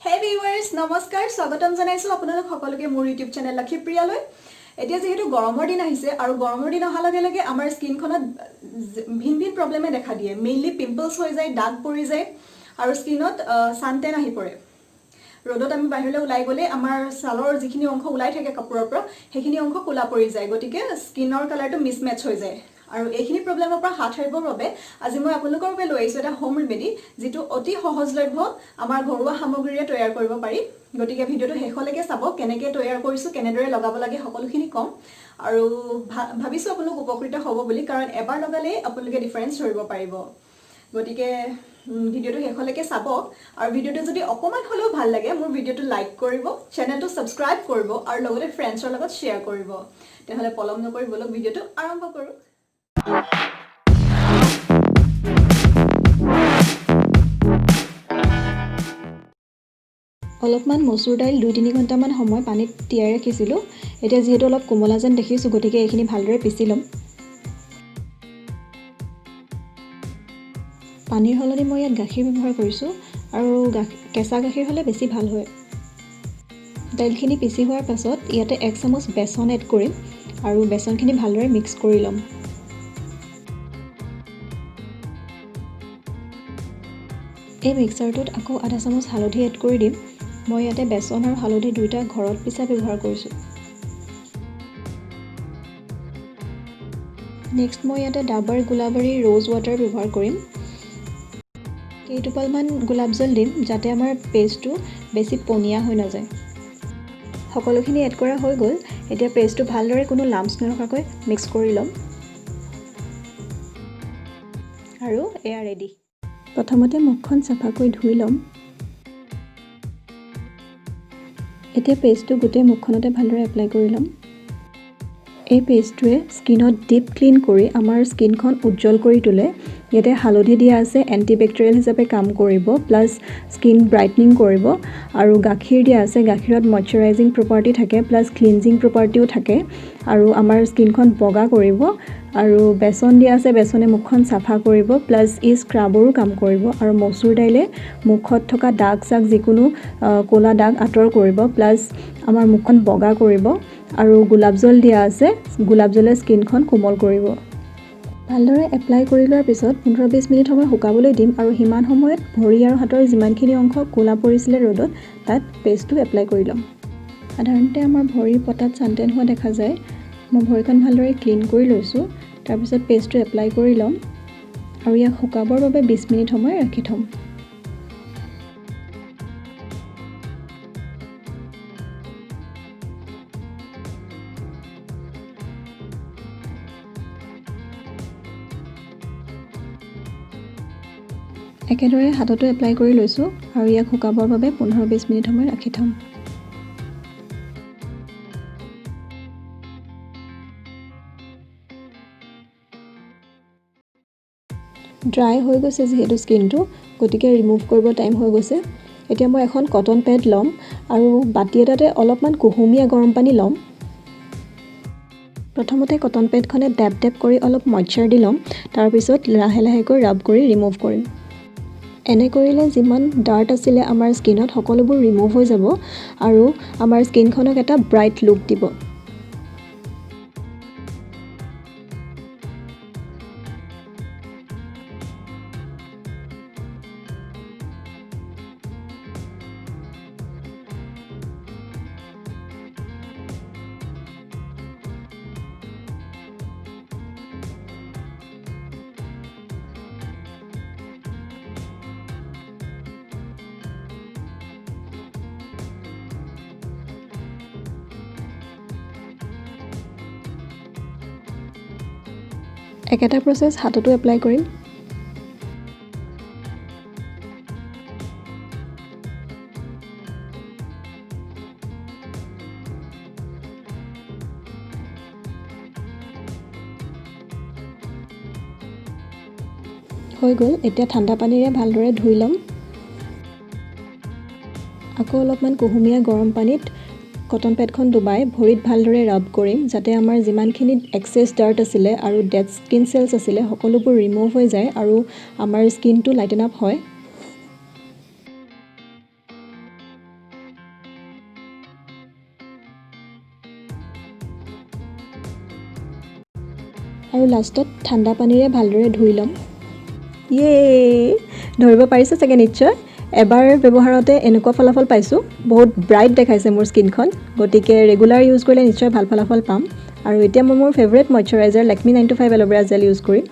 Hey viewers, নমস্কাৰ স্বাগতম জনাইছো আপোনালোক সকলোকে মোৰ YouTube চেনেল লক্ষীপ্ৰিয়ালৈ। এতিয়া যেহেতু গৰমৰ দিন আহিছে আৰু গৰমৰ দিন অহাৰ লগে লগে আমাৰ স্কিনখনত ভিন ভিন প্ৰব্লেমে দেখা দিয়ে। মেইনলি পিম্পলছ হৈ যায়, দাগ পৰি যায় আৰু স্কিনত সানটেন আহি পৰে। ৰ'দত আমি বাহিৰলৈ ওলাই গ'লে আমাৰ ছালৰ যিখিনি অংশ ওলাই থাকে কাপোৰৰ পৰা সেইখিনি অংশ কোলা পৰি যায়, গতিকে স্কিনৰ কালাৰটো মিছমেচ হৈ যায়। আৰু এইখিনি প্ৰব্লেমৰ পৰা হাত সাৰিবৰ বাবে আজি মই আপোনালোকৰ বাবে লৈ আহিছোঁ এটা হোম ৰেমেডি, যিটো অতি সহজলভ্য আমাৰ ঘৰুৱা সামগ্ৰীৰে তৈয়াৰ কৰিব পাৰি। গতিকে ভিডিঅ'টো শেষলৈকে চাব, কেনেকৈ তৈয়াৰ কৰিছোঁ, কেনেদৰে লগাব লাগে সকলোখিনি ক'ম। আৰু ভাবিছোঁ আপোনালোক উপকৃত হ'ব বুলি, কাৰণ এবাৰ লগালেই আপোনালোকে ডিফাৰেঞ্চ ধৰিব পাৰিব। গতিকে ভিডিঅ'টো শেষলৈকে চাব আৰু ভিডিঅ'টো যদি অকণমান হ'লেও ভাল লাগে মোৰ ভিডিঅ'টো লাইক কৰিব, চেনেলটো ছাবস্ক্ৰাইব কৰিব আৰু লগতে ফ্ৰেণ্ডছৰ লগত শ্বেয়াৰ কৰিব। তেতিয়াহ'লে পলম নকৰি বলক ভিডিঅ'টো আৰম্ভ কৰোঁ। অলপমান মচুৰ দাইল 2-3 ঘণ্টামান সময় পানীত তিয়াই ৰাখিছিলোঁ। এতিয়া যিহেতু অলপ কোমলা যেন দেখিছোঁ, গতিকে এইখিনি ভালদৰে পিচি ল'ম। পানীৰ সলনি মই ইয়াত গাখীৰ ব্যৱহাৰ কৰিছোঁ আৰু কেঁচা গাখীৰ হ'লে বেছি ভাল হয়। দাইলখিনি পিচি হোৱাৰ পাছত ইয়াতে 1 চামুচ বেচন এড কৰিম আৰু বেচনখিনি ভালদৰে মিক্স কৰি ল'ম। এই মিক্সাৰটোত আকৌ আধা চামুচ হালধি এড কৰি দিম। মই ইয়াতে বেচন আৰু হালধি দুয়োটা ঘৰত পিছা ব্যৱহাৰ কৰিছোঁ। নেক্সট মই ইয়াতে ডাবৰ গুলাবৰী ৰ'জ ৱাটাৰ ব্যৱহাৰ কৰিম। কেইটোপালমান গোলাপ জল দিম, যাতে আমাৰ পেষ্টটো বেছি পনীয়া হৈ নাযায়। সকলোখিনি এড কৰা হৈ গ'ল। এতিয়া পেষ্টটো ভালদৰে কোনো লাম্পছ নৰখাকৈ মিক্স কৰি ল'ম আৰু এয়া ৰেডি। প্ৰথমতে মুখখন চাফাকৈ ধুই ল'ম। এতিয়া পেষ্টটো গোটেই মুখখনতে ভালদৰে এপ্লাই কৰি ল'ম। এই পেষ্টটোৱে স্কিনত ডিপ ক্লিন কৰি আমাৰ স্কিনখন উজ্জ্বল কৰি তোলে। ইয়াতে হালধি দিয়া আছে, এণ্টিবেক্টেৰিয়েল হিচাপে কাম কৰিব, প্লাছ স্কিন ব্ৰাইটনিং কৰিব। আৰু গাখীৰ দিয়া আছে, গাখীৰত মইশ্চাৰাইজিং প্ৰপাৰ্টি থাকে, প্লাছ ক্লিনজিং প্ৰপাৰ্টিও থাকে আৰু আমাৰ স্কিনখন বগা কৰিব। আৰু বেচন দিয়া আছে, বেচনে মুখখন চাফা কৰিব, প্লাছ ই স্ক্ৰাবৰো কাম কৰিব। আৰু মচুৰ দাইলে মুখত থকা দাগ চাগ যিকোনো ক'লা দাগ আঁতৰ কৰিব, প্লাছ আমাৰ মুখখন বগা কৰিব। আৰু গোলাপ জল দিয়া আছে, গোলাপ জলে স্কিনখন কোমল কৰিব। ভালদৰে এপ্লাই কৰি লোৱাৰ পিছত 15-20 মিনিট সময় শুকাবলৈ দিম আৰু সিমান সময়ত ভৰি আৰু হাতৰ যিমানখিনি অংশ ক'লা পৰিছিলে ৰ'দত, তাত পেষ্টটো এপ্লাই কৰি ল'ম। সাধাৰণতে আমাৰ ভৰিৰ পতাত চানটেন হোৱা দেখা যায়। মই ভৰিখন ভালদৰে ক্লিন কৰি লৈছোঁ। তাৰপিছত পেষ্টটো এপ্লাই কৰি ল'ম আৰু ইয়াক শুকাবৰ বাবে 20 মিনিট সময় ৰাখি থ'ম। একেদৰে হাততো এপ্লাই কৰি লৈছোঁ আৰু ইয়াক শুকাবৰ বাবে 15-20 মিনিট সময় ৰাখি থ'ম। ড্ৰাই হৈ গৈছে যিহেতু স্কিনটো, গতিকে ৰিমুভ কৰিব টাইম হৈ গৈছে। এতিয়া মই এখন কটন পেড ল'ম আৰু বাতি এটাতে অলপমান কুহুমীয়া গৰম পানী ল'ম। প্ৰথমতে কটন পেডখনে ডেপ ডেপ কৰি অলপ মইশ্চাৰ দি ল'ম, তাৰপিছত লাহে লাহেকৈ ৰাব কৰি ৰিমুভ কৰিম। এনে কৰিলে যিমান ডাৰ্ট আছিলে আমাৰ স্কিনত সকলোবোৰ ৰিমুভ হৈ যাব আৰু আমাৰ স্কিনখনক এটা ব্ৰাইট লুক দিব। একেটা প্ৰচেছ হাততো এপ্লাই কৰিম। হৈ গ'ল। এতিয়া ঠাণ্ডা পানীৰে ভালদৰে ধুই ল'ম। আকৌ অলপমান কুহুমীয়া গৰম পানীত কটন পেডখন ডুবাই ভৰিত ভালদৰে ৰাব কৰিম, যাতে আমাৰ যিমানখিনি এক্সেছ ডাৰ্ট আছিলে আৰু ডেড স্কিন চেলছ আছিলে সকলোবোৰ ৰিমুভ হৈ যায় আৰু আমাৰ স্কিনটো লাইটেন আপ হয়। আৰু লাষ্টত ঠাণ্ডা পানীৰে ভালদৰে ধুই ল'ম। ইয়ে, ধৰিব পাৰিছে চাগে নিশ্চয়, এবাৰ ব্যৱহাৰতে এনেকুৱা ফলাফল পাইছোঁ। বহুত ব্ৰাইট দেখাইছে মোৰ স্কিনখন, গতিকে ৰেগুলাৰ ইউজ কৰিলে নিশ্চয় ভাল ফলাফল পাম। আৰু এতিয়া মই মোৰ favourite moisturiser Lakme 925 aloe vera gel use কৰিম।